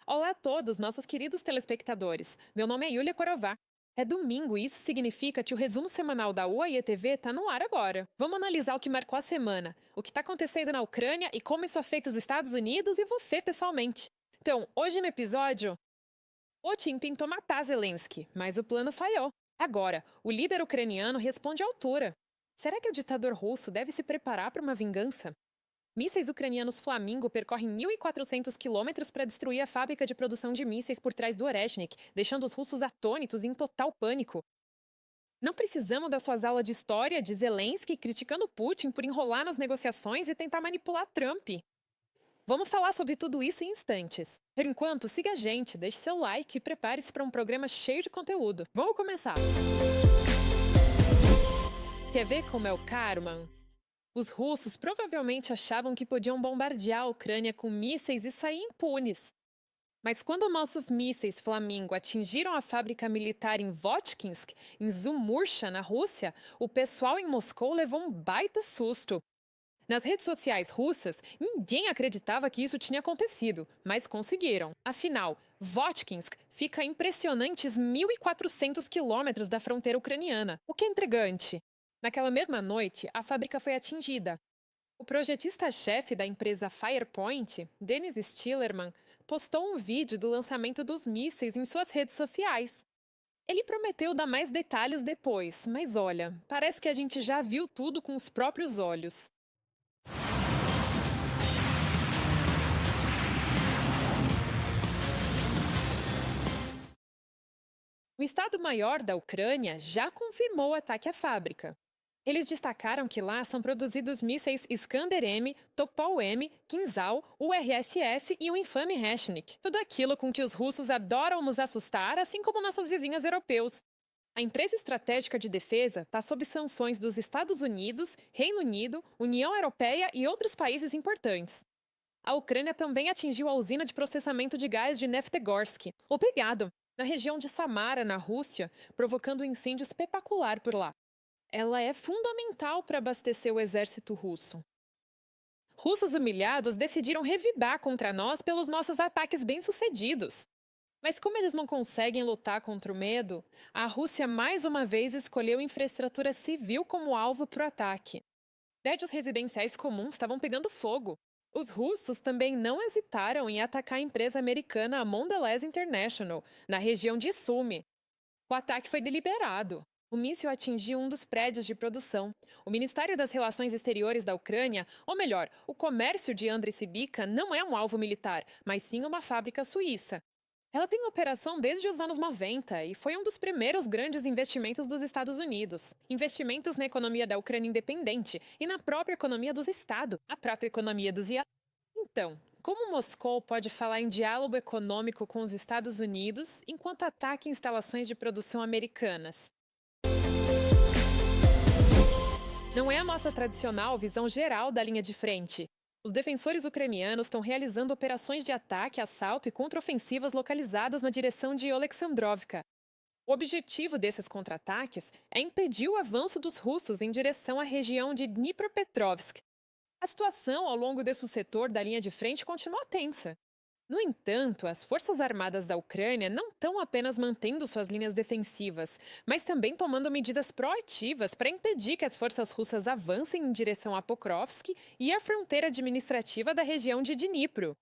Olá a todos, nossos queridos telespectadores. Meu nome é Yulia Korová. É domingo e isso significa que o resumo semanal da UAE TV está no ar agora. Vamos analisar o que marcou a semana, o que está acontecendo na Ucrânia e como isso afeta os Estados Unidos e você pessoalmente. Então, hoje no episódio, Putin tentou matar Zelensky, mas o plano falhou. Agora, o líder ucraniano responde à altura. Será que o ditador russo deve se preparar para uma vingança? Mísseis ucranianos Flamingo percorrem 1.400 quilômetros para destruir a fábrica de produção de mísseis por trás do Oreshnik, deixando os russos atônitos e em total pânico. Não precisamos das suas aulas de história de Zelensky criticando Putin por enrolar nas negociações e tentar manipular Trump. Vamos falar sobre tudo isso em instantes. Por enquanto, siga a gente, deixe seu like e prepare-se para um programa cheio de conteúdo. Vamos começar! Quer ver como é o karma? Os russos provavelmente achavam que podiam bombardear a Ucrânia com mísseis e sair impunes. Mas quando nossos mísseis Flamingo atingiram a fábrica militar em Votkinsk, em Zumursha, na Rússia, o pessoal em Moscou levou um baita susto. Nas redes sociais russas, ninguém acreditava que isso tinha acontecido, mas conseguiram. Afinal, Votkinsk fica a impressionantes 1.400 quilômetros da fronteira ucraniana, o que é intrigante. Naquela mesma noite, a fábrica foi atingida. O projetista-chefe da empresa Firepoint, Denis Stillerman, postou um vídeo do lançamento dos mísseis em suas redes sociais. Ele prometeu dar mais detalhes depois, mas olha, parece que a gente já viu tudo com os próprios olhos. O Estado-Maior da Ucrânia já confirmou o ataque à fábrica. Eles destacaram que lá são produzidos mísseis Iskander-M, Topol-M, Kinzhal, o URSS e o infame Reshnik. Tudo aquilo com que os russos adoram nos assustar, assim como nossos vizinhos europeus. A empresa estratégica de defesa está sob sanções dos Estados Unidos, Reino Unido, União Europeia e outros países importantes. A Ucrânia também atingiu a usina de processamento de gás de Neftegorsk, ou Brigado, na região de Samara, na Rússia, provocando um incêndio espetacular por lá. Ela é fundamental para abastecer o exército russo. Russos humilhados decidiram revidar contra nós pelos nossos ataques bem-sucedidos. Mas como eles não conseguem lutar contra o medo, a Rússia mais uma vez escolheu infraestrutura civil como alvo para o ataque. Prédios residenciais comuns estavam pegando fogo. Os russos também não hesitaram em atacar a empresa americana a Mondelez International, na região de Sumy. O ataque foi deliberado. O míssil atingiu um dos prédios de produção. O Ministério das Relações Exteriores da Ucrânia, ou melhor, o comércio de Andriy Sybiha, não é um alvo militar, mas sim uma fábrica suíça. Ela tem operação desde os anos 90 e foi um dos primeiros grandes investimentos dos Estados Unidos. Investimentos na economia da Ucrânia independente e na própria economia dos Estados, a própria economia dos IA. Então, como Moscou pode falar em diálogo econômico com os Estados Unidos enquanto ataca instalações de produção americanas? Não é a nossa tradicional visão geral da linha de frente. Os defensores ucranianos estão realizando operações de ataque, assalto e contraofensivas localizadas na direção de Oleksandrovka. O objetivo desses contra-ataques é impedir o avanço dos russos em direção à região de Dnipropetrovsk. A situação ao longo desse setor da linha de frente continua tensa. No entanto, as Forças Armadas da Ucrânia não estão apenas mantendo suas linhas defensivas, mas também tomando medidas proativas para impedir que as forças russas avancem em direção a Pokrovsk e à fronteira administrativa da região de Dnipro.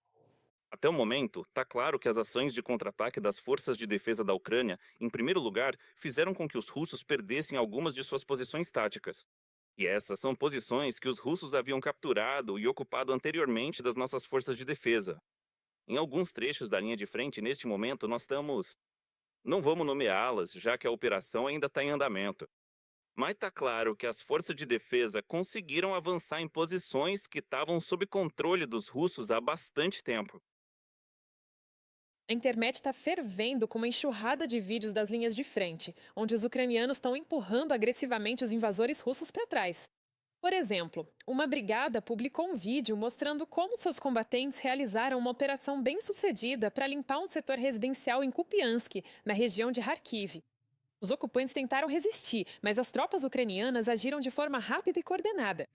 Até o momento, está claro que as ações de contra-ataque das forças de defesa da Ucrânia, em primeiro lugar, fizeram com que os russos perdessem algumas de suas posições táticas. E essas são posições que os russos haviam capturado e ocupado anteriormente das nossas forças de defesa. Em alguns trechos da linha de frente, neste momento, nós estamos... Não vamos nomeá-las, já que a operação ainda está em andamento. Mas está claro que as forças de defesa conseguiram avançar em posições que estavam sob controle dos russos há bastante tempo. A internet está fervendo com uma enxurrada de vídeos das linhas de frente, onde os ucranianos estão empurrando agressivamente os invasores russos para trás. Por exemplo, uma brigada publicou um vídeo mostrando como seus combatentes realizaram uma operação bem-sucedida para limpar um setor residencial em Kupiansk, na região de Kharkiv. Os ocupantes tentaram resistir, mas as tropas ucranianas agiram de forma rápida e coordenada.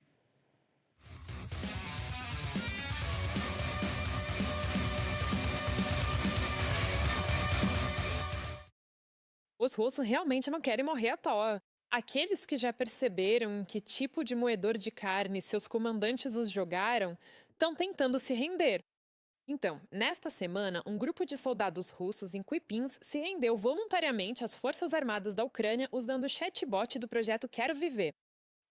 Os russos realmente não querem morrer à toa. Aqueles que já perceberam em que tipo de moedor de carne seus comandantes os jogaram estão tentando se render. Então, nesta semana, um grupo de soldados russos em Kuipins se rendeu voluntariamente às Forças Armadas da Ucrânia usando o chatbot do projeto Quero Viver.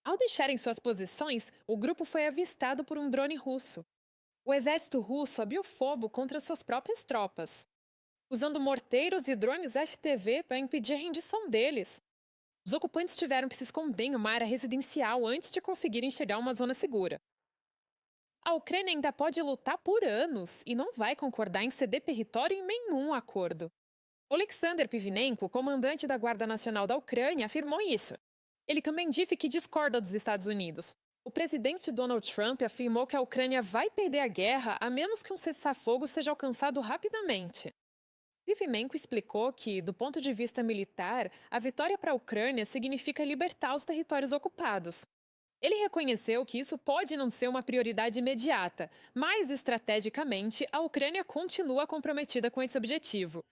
Ao deixarem suas posições, o grupo foi avistado por um drone russo. O exército russo abriu fogo contra suas próprias tropas, usando morteiros e drones FPV para impedir a rendição deles. Os ocupantes tiveram que se esconder em uma área residencial antes de conseguirem chegar a uma zona segura. A Ucrânia ainda pode lutar por anos e não vai concordar em ceder território em nenhum acordo. Oleksandr Pivinenko, comandante da Guarda Nacional da Ucrânia, afirmou isso. Ele também disse que discorda dos Estados Unidos. O presidente Donald Trump afirmou que a Ucrânia vai perder a guerra a menos que um cessar-fogo seja alcançado rapidamente. Pivinenko explicou que, do ponto de vista militar, a vitória para a Ucrânia significa libertar os territórios ocupados. Ele reconheceu que isso pode não ser uma prioridade imediata, mas, estrategicamente, a Ucrânia continua comprometida com esse objetivo.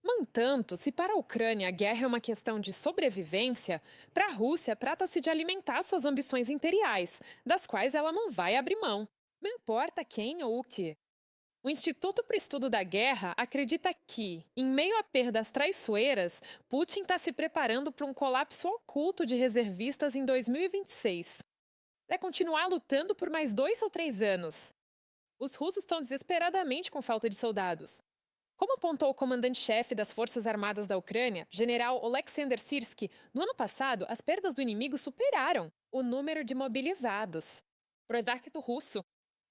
No entanto, se para a Ucrânia a guerra é uma questão de sobrevivência, para a Rússia trata-se de alimentar suas ambições imperiais, das quais ela não vai abrir mão. Não importa quem ou o que. O Instituto para o Estudo da Guerra acredita que, em meio a perdas traiçoeiras, Putin está se preparando para um colapso oculto de reservistas em 2026. Vai continuar lutando por mais 2 ou 3 anos. Os russos estão desesperadamente com falta de soldados. Como apontou o comandante-chefe das Forças Armadas da Ucrânia, general Oleksandr Syrskyi, no ano passado, as perdas do inimigo superaram o número de mobilizados. Para o exército russo.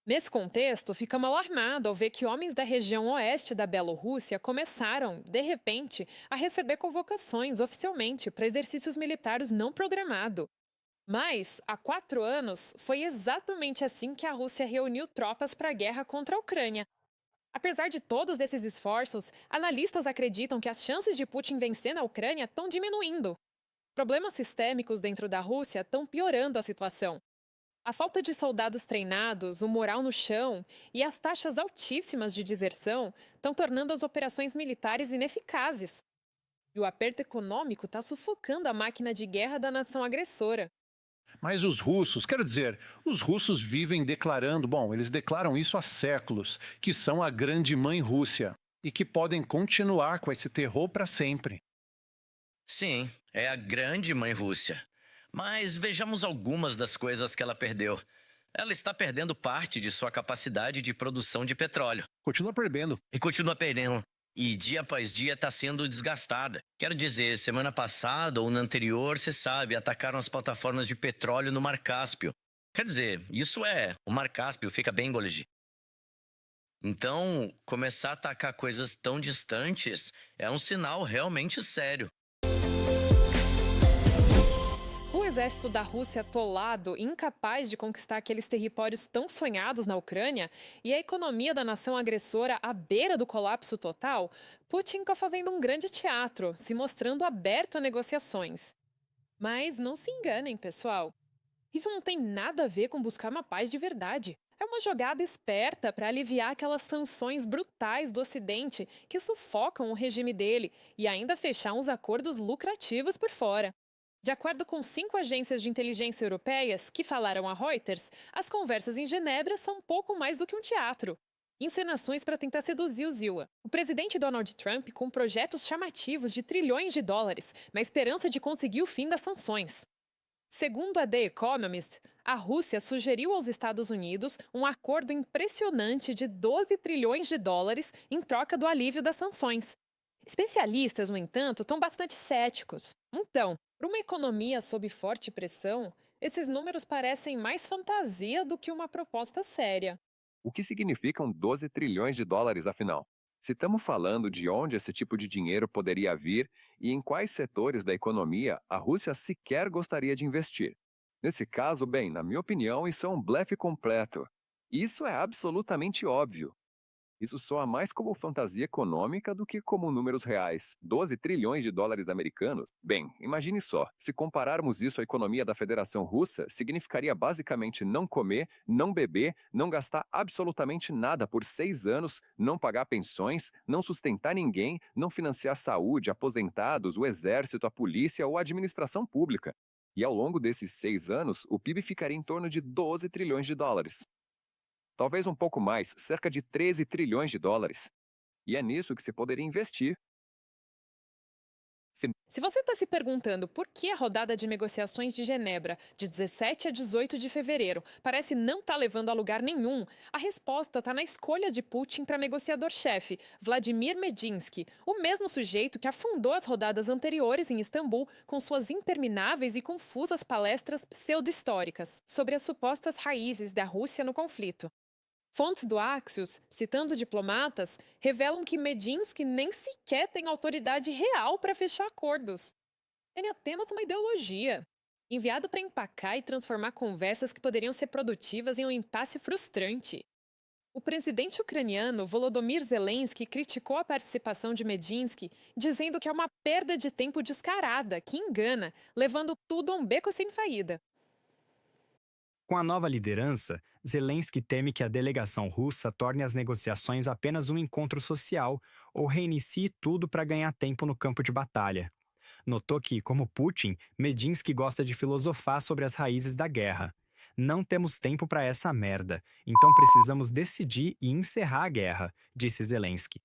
Nesse contexto, ficamos alarmados ao ver que homens da região oeste da Bielorrússia começaram, de repente, a receber convocações oficialmente para exercícios militares não programados. Mas, há 4 anos, foi exatamente assim que a Rússia reuniu tropas para a guerra contra a Ucrânia. Apesar de todos esses esforços, analistas acreditam que as chances de Putin vencer na Ucrânia estão diminuindo. Problemas sistêmicos dentro da Rússia estão piorando a situação. A falta de soldados treinados, o moral no chão e as taxas altíssimas de deserção estão tornando as operações militares ineficazes. E o aperto econômico está sufocando a máquina de guerra da nação agressora. Mas os russos, quero dizer, os russos vivem declarando, bom, eles declaram isso há séculos, que são a grande mãe Rússia e que podem continuar com esse terror para sempre. Sim, é a grande mãe Rússia. Mas vejamos algumas das coisas que ela perdeu. Ela está perdendo parte de sua capacidade de produção de petróleo. Continua perdendo. E continua perdendo. E dia após dia está sendo desgastada. Quero dizer, semana passada ou na anterior, você sabe, atacaram as plataformas de petróleo no Mar Cáspio. Quer dizer, o Mar Cáspio fica bem Golgi. Então, começar a atacar coisas tão distantes é um sinal realmente sério. O exército da Rússia atolado, incapaz de conquistar aqueles territórios tão sonhados na Ucrânia, e a economia da nação agressora à beira do colapso total, Putin está fazendo um grande teatro, se mostrando aberto a negociações. Mas não se enganem, pessoal. Isso não tem nada a ver com buscar uma paz de verdade. É uma jogada esperta para aliviar aquelas sanções brutais do Ocidente que sufocam o regime dele e ainda fechar uns acordos lucrativos por fora. De acordo com 5 agências de inteligência europeias que falaram a Reuters, as conversas em Genebra são pouco mais do que um teatro. Encenações para tentar seduzir o Zila. O presidente Donald Trump com projetos chamativos de trilhões de dólares, na esperança de conseguir o fim das sanções. Segundo a The Economist, a Rússia sugeriu aos Estados Unidos um acordo impressionante de 12 trilhões de dólares em troca do alívio das sanções. Especialistas, no entanto, estão bastante céticos. Então, para uma economia sob forte pressão, esses números parecem mais fantasia do que uma proposta séria. O que significam 12 trilhões de dólares, afinal? Se estamos falando de onde esse tipo de dinheiro poderia vir e em quais setores da economia a Rússia sequer gostaria de investir. Nesse caso, bem, na minha opinião, isso é um blefe completo. Isso é absolutamente óbvio. Isso soa mais como fantasia econômica do que como números reais. 12 trilhões de dólares americanos? Bem, imagine só. Se compararmos isso à economia da Federação Russa, significaria basicamente não comer, não beber, não gastar absolutamente nada por 6 anos, não pagar pensões, não sustentar ninguém, não financiar saúde, aposentados, o exército, a polícia ou a administração pública. E ao longo desses 6 anos, o PIB ficaria em torno de 12 trilhões de dólares. Talvez um pouco mais, cerca de 13 trilhões de dólares. E é nisso que se poderia investir. Se você está se perguntando por que a rodada de negociações de Genebra, de 17 a 18 de fevereiro, parece não estar levando a lugar nenhum, a resposta está na escolha de Putin para negociador-chefe, Vladimir Medinsky, o mesmo sujeito que afundou as rodadas anteriores em Istambul com suas intermináveis e confusas palestras pseudo-históricas sobre as supostas raízes da Rússia no conflito. Fontes do Axios, citando diplomatas, revelam que Medinsky nem sequer tem autoridade real para fechar acordos. Ele é apenas uma ideologia, enviado para empacar e transformar conversas que poderiam ser produtivas em um impasse frustrante. O presidente ucraniano Volodymyr Zelensky criticou a participação de Medinsky, dizendo que é uma perda de tempo descarada, que engana, levando tudo a um beco sem saída. Com a nova liderança, Zelensky teme que a delegação russa torne as negociações apenas um encontro social ou reinicie tudo para ganhar tempo no campo de batalha. Notou que, como Putin, Medinsky gosta de filosofar sobre as raízes da guerra. Não temos tempo para essa merda, então precisamos decidir e encerrar a guerra, disse Zelensky.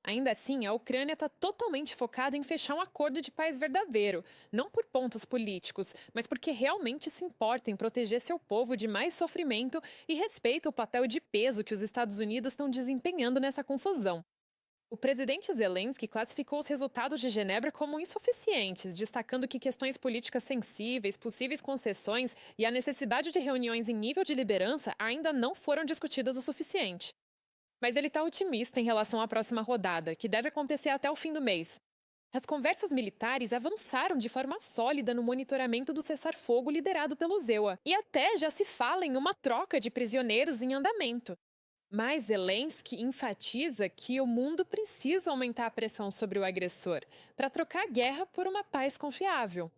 Ainda assim, a Ucrânia está totalmente focada em fechar um acordo de paz verdadeiro, não por pontos políticos, mas porque realmente se importa em proteger seu povo de mais sofrimento e respeita o papel de peso que os Estados Unidos estão desempenhando nessa confusão. O presidente Zelensky classificou os resultados de Genebra como insuficientes, destacando que questões políticas sensíveis, possíveis concessões e a necessidade de reuniões em nível de liderança ainda não foram discutidas o suficiente. Mas ele está otimista em relação à próxima rodada, que deve acontecer até o fim do mês. As conversas militares avançaram de forma sólida no monitoramento do cessar-fogo liderado pelo ZEUA, e até já se fala em uma troca de prisioneiros em andamento. Mas Zelensky enfatiza que o mundo precisa aumentar a pressão sobre o agressor para trocar a guerra por uma paz confiável.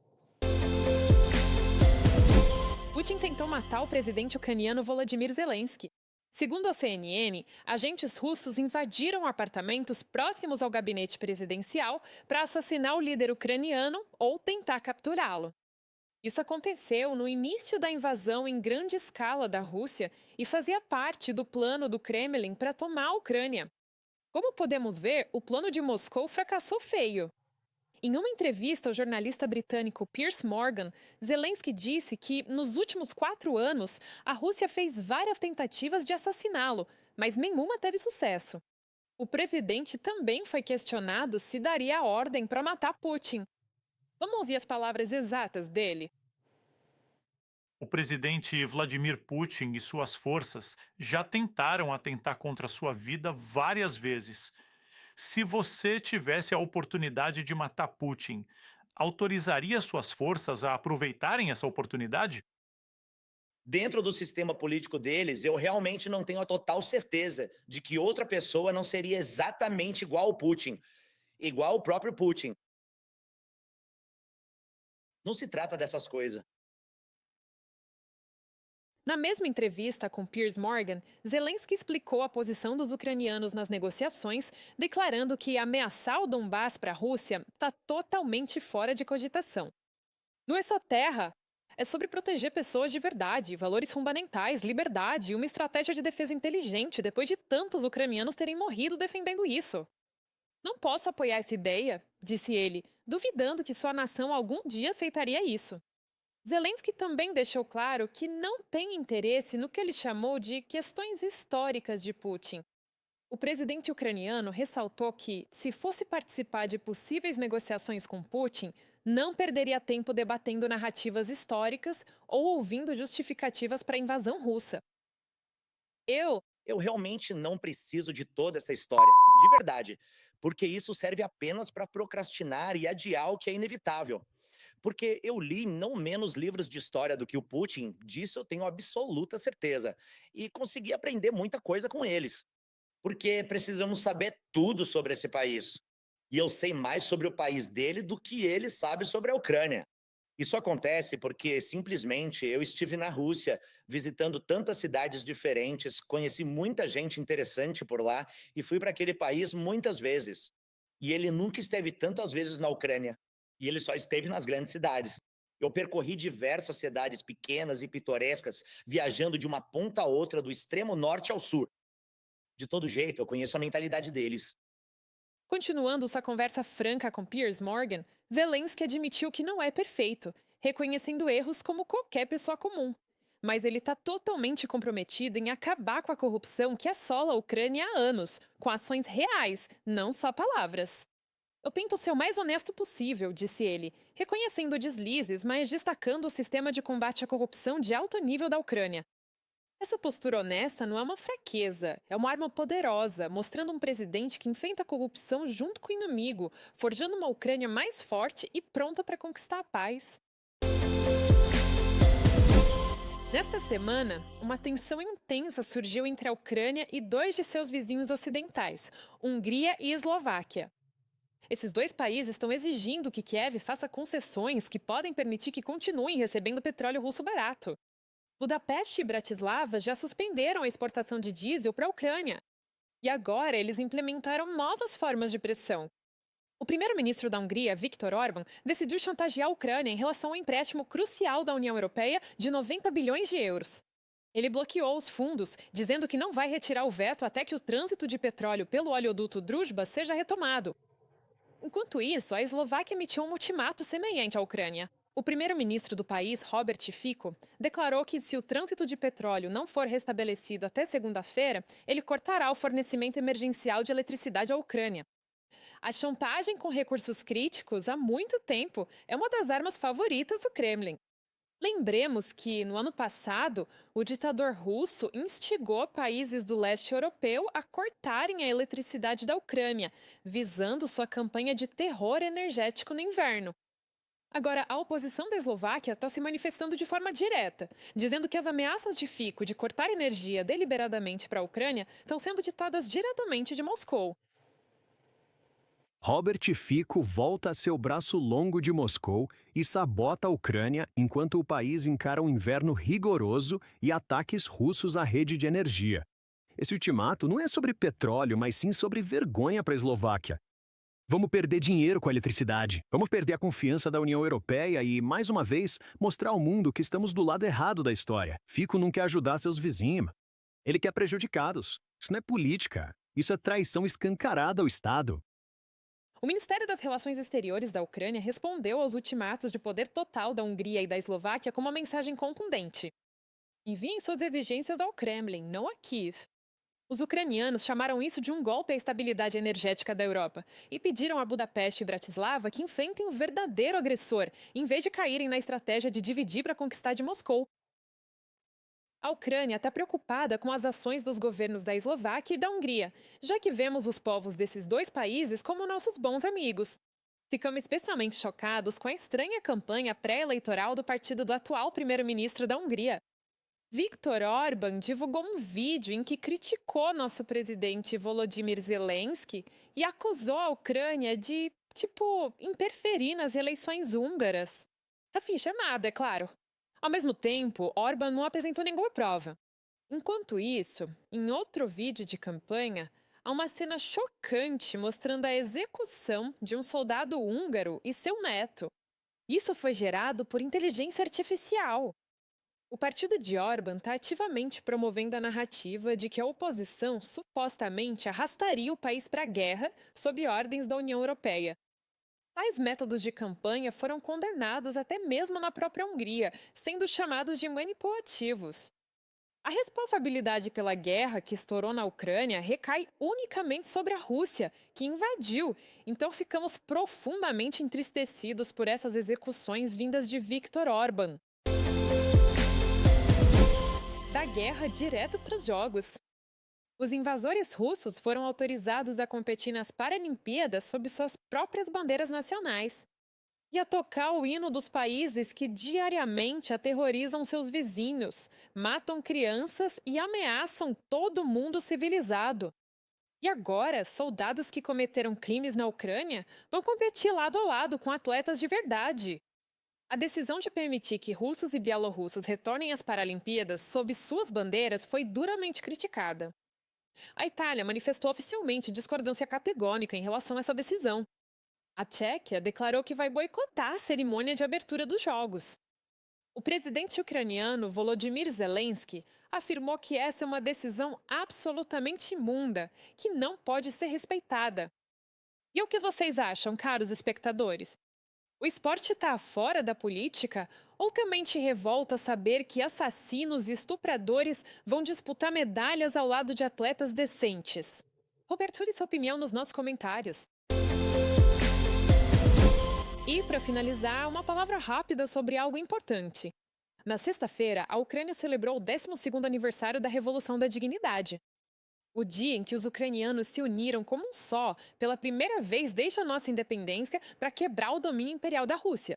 Putin tentou matar o presidente ucraniano Volodymyr Zelensky. Segundo a CNN, agentes russos invadiram apartamentos próximos ao gabinete presidencial para assassinar o líder ucraniano ou tentar capturá-lo. Isso aconteceu no início da invasão em grande escala da Rússia e fazia parte do plano do Kremlin para tomar a Ucrânia. Como podemos ver, o plano de Moscou fracassou feio. Em uma entrevista ao jornalista britânico Piers Morgan, Zelensky disse que, nos últimos 4 anos, a Rússia fez várias tentativas de assassiná-lo, mas nenhuma teve sucesso. O presidente também foi questionado se daria a ordem para matar Putin. Vamos ouvir as palavras exatas dele? O presidente Vladimir Putin e suas forças já tentaram atentar contra sua vida várias vezes. Se você tivesse a oportunidade de matar Putin, autorizaria suas forças a aproveitarem essa oportunidade? Dentro do sistema político deles, eu realmente não tenho a total certeza de que outra pessoa não seria exatamente igual ao Putin, igual o próprio Putin. Não se trata dessas coisas. Na mesma entrevista com Piers Morgan, Zelensky explicou a posição dos ucranianos nas negociações, declarando que ameaçar o Donbass para a Rússia está totalmente fora de cogitação. Nossa terra é sobre proteger pessoas de verdade, valores fundamentais, liberdade e uma estratégia de defesa inteligente depois de tantos ucranianos terem morrido defendendo isso. Não posso apoiar essa ideia, disse ele, duvidando que sua nação algum dia aceitaria isso. Zelensky também deixou claro que não tem interesse no que ele chamou de questões históricas de Putin. O presidente ucraniano ressaltou que, se fosse participar de possíveis negociações com Putin, não perderia tempo debatendo narrativas históricas ou ouvindo justificativas para a invasão russa. Eu realmente não preciso de toda essa história, de verdade, porque isso serve apenas para procrastinar e adiar o que é inevitável. Porque eu li não menos livros de história do que o Putin, disso eu tenho absoluta certeza. E consegui aprender muita coisa com eles. Porque precisamos saber tudo sobre esse país. E eu sei mais sobre o país dele do que ele sabe sobre a Ucrânia. Isso acontece porque simplesmente eu estive na Rússia, visitando tantas cidades diferentes, conheci muita gente interessante por lá e fui para aquele país muitas vezes. E ele nunca esteve tantas vezes na Ucrânia. E ele só esteve nas grandes cidades. Eu percorri diversas cidades pequenas e pitorescas, viajando de uma ponta a outra, do extremo norte ao sul. De todo jeito, eu conheço a mentalidade deles. Continuando sua conversa franca com Piers Morgan, Zelensky admitiu que não é perfeito, reconhecendo erros como qualquer pessoa comum. Mas ele está totalmente comprometido em acabar com a corrupção que assola a Ucrânia há anos, com ações reais, não só palavras. Eu tento ser o mais honesto possível, disse ele, reconhecendo deslizes, mas destacando o sistema de combate à corrupção de alto nível da Ucrânia. Essa postura honesta não é uma fraqueza, é uma arma poderosa, mostrando um presidente que enfrenta a corrupção junto com o inimigo, forjando uma Ucrânia mais forte e pronta para conquistar a paz. Nesta semana, uma tensão intensa surgiu entre a Ucrânia e dois de seus vizinhos ocidentais, Hungria e Eslováquia. Esses dois países estão exigindo que Kiev faça concessões que podem permitir que continuem recebendo petróleo russo barato. Budapeste e Bratislava já suspenderam a exportação de diesel para a Ucrânia. E agora eles implementaram novas formas de pressão. O primeiro-ministro da Hungria, Viktor Orbán, decidiu chantagear a Ucrânia em relação ao empréstimo crucial da União Europeia de 90 bilhões de euros. Ele bloqueou os fundos, dizendo que não vai retirar o veto até que o trânsito de petróleo pelo oleoduto Druzhba seja retomado. Enquanto isso, a Eslováquia emitiu um ultimato semelhante à Ucrânia. O primeiro-ministro do país, Robert Fico, declarou que se o trânsito de petróleo não for restabelecido até segunda-feira, ele cortará o fornecimento emergencial de eletricidade à Ucrânia. A chantagem com recursos críticos, há muito tempo, é uma das armas favoritas do Kremlin. Lembremos que, no ano passado, o ditador russo instigou países do leste europeu a cortarem a eletricidade da Ucrânia, visando sua campanha de terror energético no inverno. Agora, a oposição da Eslováquia está se manifestando de forma direta, dizendo que as ameaças de Fico de cortar energia deliberadamente para a Ucrânia estão sendo ditadas diretamente de Moscou. Robert Fico volta a ser o braço longo de Moscou e sabota a Ucrânia enquanto o país encara um inverno rigoroso e ataques russos à rede de energia. Esse ultimato não é sobre petróleo, mas sim sobre vergonha para a Eslováquia. Vamos perder dinheiro com a eletricidade, vamos perder a confiança da União Europeia e, mais uma vez, mostrar ao mundo que estamos do lado errado da história. Fico não quer ajudar seus vizinhos. Ele quer prejudicá-los. Isso não é política, isso é traição escancarada ao Estado. O Ministério das Relações Exteriores da Ucrânia respondeu aos ultimatos de poder total da Hungria e da Eslováquia com uma mensagem contundente. Enviem suas exigências ao Kremlin, não a Kiev. Os ucranianos chamaram isso de um golpe à estabilidade energética da Europa e pediram a Budapeste e Bratislava que enfrentem o verdadeiro agressor, em vez de caírem na estratégia de dividir para conquistar de Moscou. A Ucrânia está preocupada com as ações dos governos da Eslováquia e da Hungria, já que vemos os povos desses dois países como nossos bons amigos. Ficamos especialmente chocados com a estranha campanha pré-eleitoral do partido do atual primeiro-ministro da Hungria. Viktor Orbán divulgou um vídeo em que criticou nosso presidente Volodymyr Zelensky e acusou a Ucrânia de, interferir nas eleições húngaras. Afim chamado, é claro. Ao mesmo tempo, Orbán não apresentou nenhuma prova. Enquanto isso, em outro vídeo de campanha, há uma cena chocante mostrando a execução de um soldado húngaro e seu neto. Isso foi gerado por inteligência artificial. O partido de Orbán está ativamente promovendo a narrativa de que a oposição supostamente arrastaria o país para a guerra sob ordens da União Europeia. Tais métodos de campanha foram condenados até mesmo na própria Hungria, sendo chamados de manipulativos. A responsabilidade pela guerra que estourou na Ucrânia recai unicamente sobre a Rússia, que invadiu, então ficamos profundamente entristecidos por essas execuções vindas de Viktor Orbán. Da guerra direto para os jogos. Os invasores russos foram autorizados a competir nas Paralimpíadas sob suas próprias bandeiras nacionais. Ia tocar o hino dos países que diariamente aterrorizam seus vizinhos, matam crianças e ameaçam todo mundo civilizado. E agora, soldados que cometeram crimes na Ucrânia vão competir lado a lado com atletas de verdade. A decisão de permitir que russos e bielorrussos retornem às Paralimpíadas sob suas bandeiras foi duramente criticada. A Itália manifestou oficialmente discordância categórica em relação a essa decisão. A Tchequia declarou que vai boicotar a cerimônia de abertura dos Jogos. O presidente ucraniano Volodymyr Zelensky afirmou que essa é uma decisão absolutamente imunda, que não pode ser respeitada. E o que vocês acham, caros espectadores? O esporte está fora da política ou também te revolta saber que assassinos e estupradores vão disputar medalhas ao lado de atletas decentes? Compartilhe sua opinião nos nossos comentários. E, para finalizar, uma palavra rápida sobre algo importante. Na sexta-feira, a Ucrânia celebrou o 12º aniversário da Revolução da Dignidade. O dia em que os ucranianos se uniram como um só, pela primeira vez desde a nossa independência, para quebrar o domínio imperial da Rússia.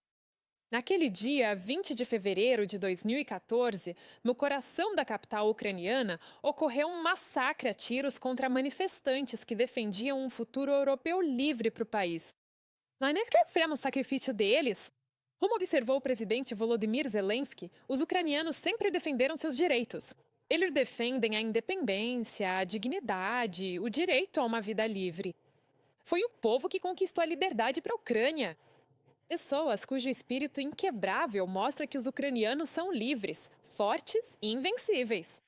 Naquele dia, 20 de fevereiro de 2014, no coração da capital ucraniana, ocorreu um massacre a tiros contra manifestantes que defendiam um futuro europeu livre para o país. Nós nem crescemos o sacrifício deles. Como observou o presidente Volodymyr Zelensky, os ucranianos sempre defenderam seus direitos. Eles defendem a independência, a dignidade, o direito a uma vida livre. Foi o povo que conquistou a liberdade para a Ucrânia. Pessoas cujo espírito inquebrável mostra que os ucranianos são livres, fortes e invencíveis.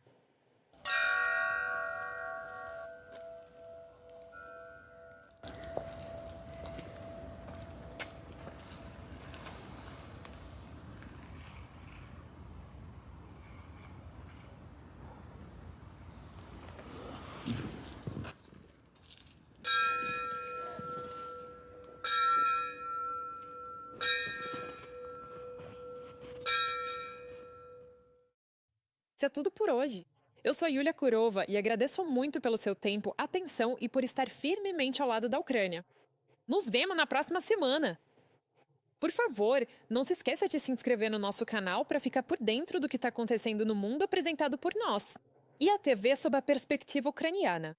Isso é tudo por hoje. Eu sou a Yulia Kurova e agradeço muito pelo seu tempo, atenção e por estar firmemente ao lado da Ucrânia. Nos vemos na próxima semana! Por favor, não se esqueça de se inscrever no nosso canal para ficar por dentro do que está acontecendo no mundo apresentado por nós. E a TV sob a perspectiva ucraniana.